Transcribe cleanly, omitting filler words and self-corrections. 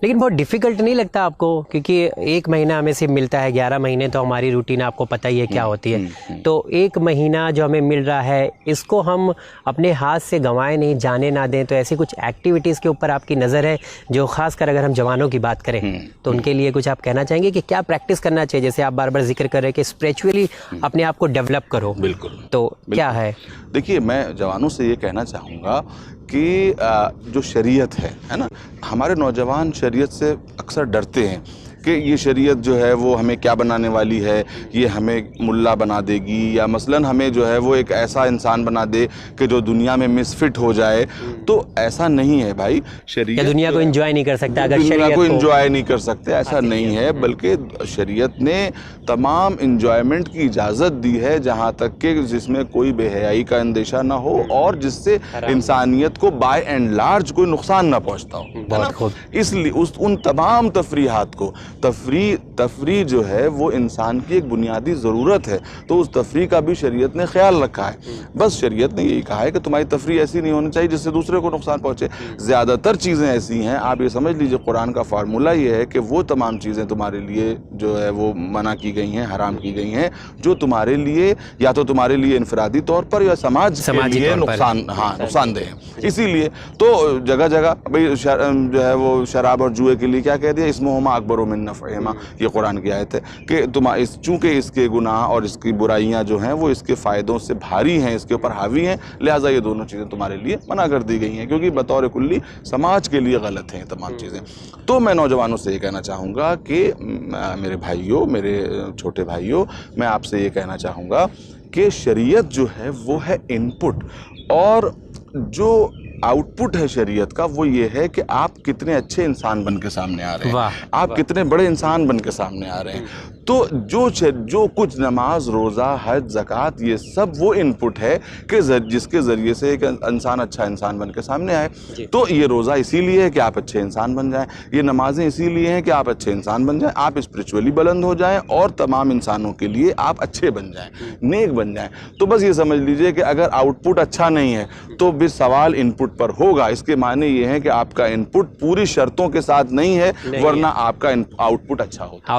لیکن بہت ڈیفیکلٹ نہیں لگتا آپ کو؟ کیونکہ 1 مہینہ ہمیں صرف ملتا ہے، 11 مہینے تو ہماری روٹین آپ کو پتہ ہی ہے کیا ہوتی ہے، تو 1 مہینہ جو ہمیں مل رہا ہے اس کو ہم اپنے ہاتھ سے گنوائے نہیں، جانے نہ دیں. تو ایسی کچھ ایکٹیویٹیز کے اوپر آپ کی نظر ہے جو خاص کر اگر ہم جوانوں کی بات کریں تو ان کے لیے کچھ آپ کہنا چاہیں گے کہ کیا پریکٹس کرنا چاہیے؟ جیسے آپ بار بار ذکر کر رہے ہیں کہ اسپریچولی اپنے آپ کو ڈیولپ کرو. بالکل. تو کیا ہے؟ دیکھیے، میں جوانوں سے یہ کہنا چاہوں گا کہ جو شریعت ہے نا، ہمارے نوجوان شریعت سے اکثر ڈرتے ہیں کہ یہ شریعت جو ہے وہ ہمیں کیا بنانے والی ہے، یہ ہمیں ملا بنا دے گی، یا مثلاً ہمیں جو ہے وہ ایک ایسا انسان بنا دے کہ جو دنیا میں مس فٹ ہو جائے. تو ایسا نہیں ہے بھائی. شریعت دنیا کو انجوائے نہیں کر سکتا اگر دنیا شریعت کو انجوائے نہیں کر سکتے، ایسا نہیں ہے. بلکہ شریعت نے تمام انجوائمنٹ کی اجازت دی ہے، جہاں تک کہ جس میں کوئی بے حیائی کا اندیشہ نہ ہو اور جس سے انسانیت کو بائی اینڈ لارج کوئی نقصان نہ پہنچتا ہو. بہت خوب. اس لیے ان تمام تفریحات کو، تفریح جو ہے وہ انسان کی ایک بنیادی ضرورت ہے، تو اس تفریح کا بھی شریعت نے خیال رکھا ہے. بس شریعت نے یہی کہا ہے کہ تمہاری تفریح ایسی نہیں ہونی چاہیے جس سے دوسرے کو نقصان پہنچے. زیادہ تر چیزیں ایسی ہیں، آپ یہ سمجھ لیجئے قرآن کا فارمولہ یہ ہے کہ وہ تمام چیزیں تمہارے لیے جو ہے وہ منع کی گئی ہیں، حرام کی گئی ہیں، جو تمہارے لیے یا تو تمہارے لیے انفرادی طور پر یا سماج کے لیے نقصان دہ ہیں. اسی لیے تو جگہ جگہ بھئی جو ہے وہ شراب اور جوئے کے لیے کیا کہہ دیا؟ اسمہما اکبر من نفعہما. یہ قرآن کی آیت ہے کہ چونکہ اس کے گناہ اور اس کی برائیاں جو ہیں وہ اس کے فائدوں سے بھاری ہیں، اس کے اوپر حاوی ہیں، لہٰذا یہ دونوں چیزیں تمہارے لیے منع کر دی گئی ہیں، کیونکہ بطور کلی سماج کے لیے غلط ہیں یہ تمام چیزیں. تو میں نوجوانوں سے یہ کہنا چاہوں گا کہ میرے بھائیوں، میرے چھوٹے بھائیوں، میں آپ سے یہ کہنا چاہوں گا کہ شریعت جو ہے وہ ہے ان پٹ، اور جو آؤٹ پٹ ہے شریعت کا وہ یہ ہے کہ آپ کتنے اچھے انسان بن کے سامنے آ رہے ہیں، آپ کتنے بڑے انسان بن کے سامنے آ رہے ہیں. تو جو کچھ نماز، روزہ، حج، زکوٰۃ، یہ سب وہ ان پٹ ہے کہ جس کے ذریعے سے ایک انسان اچھا انسان بن کے سامنے آئے. تو یہ روزہ اسی لیے ہے کہ آپ اچھے انسان بن جائیں، یہ نمازیں اسی لیے ہیں کہ آپ اچھے انسان بن جائیں، آپ اسپریچولی بلند ہو جائیں اور تمام انسانوں کے لیے آپ اچھے بن جائیں، نیک بن جائیں. تو بس یہ سمجھ لیجئے کہ اگر آؤٹ پٹ اچھا نہیں ہے تو بھی سوال ان پٹ پر ہوگا. اس کے معنی یہ ہے کہ آپ کا ان پٹ پوری شرطوں کے ساتھ نہیں ہے، ورنہ آپ کا آؤٹ پٹ اچھا ہوتا.